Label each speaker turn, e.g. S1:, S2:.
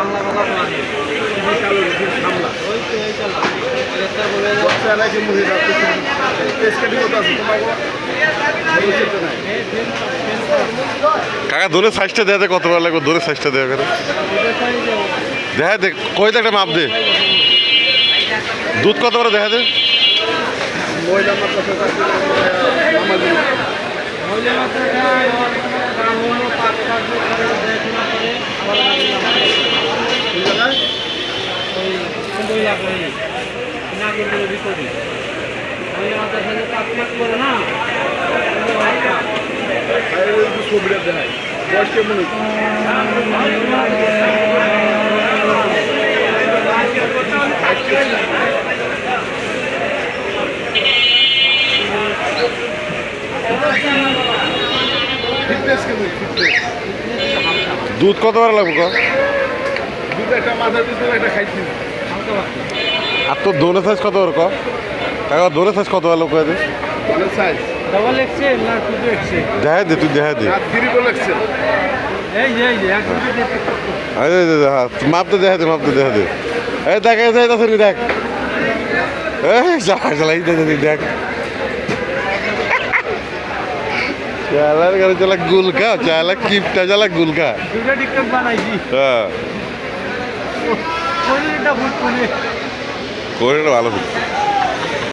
S1: বাংলা কথা বলে
S2: সামলা
S1: ওই তো এই চালা এটা বলে
S2: বর্ষা এলাকায় মুড়ি রাখতে টেস্ট কত আছে
S3: কাকা দূরের সাইজটা দেওয়া কত বার লাগবে দূরের সাইজটা দেওয়া করে দেখা দে কই তো একটা মাপ দে দুধ কত করে দেখা দে
S2: মহিলা মাত্রা
S1: মহিলা মাত্রাটা দাম হলো 5-7 দেখাশোনা করে আবার ওই 50 লাখ ওই নাগরপুরের ভিতরে মহিলা মাত্রার সাথে 5 লাখ করে না
S2: ছবিটা দেখায় বয়স কেমন
S3: দুধ কত বার লাগবে ক
S2: দুধ একটা মাথা দুধ একটা খাইছি
S3: আর তোর দোনের সাইজ কত বার ক কাকা দোনের সাইজ কত বার লোক দে
S2: সাইজ
S1: ডবল এক্সেল না 2 এক্সেল
S3: দেখা দে তুই দেখা দে
S2: ত্রিপল এক্সেল
S1: এই যে একদম
S3: আরে মাপ তো দেখা দে মাপ তো দেখা দে এই দেখ এই যাইতাছে নি দেখ এই চালাই দেখ চালার গাড়ি চালা গুলকা চালা কিপটা চালা গুলকা
S1: দুটো টিকটক বানাইছি
S3: হ্যাঁ
S1: কোনটা ফুট কোনে
S3: করে ভালো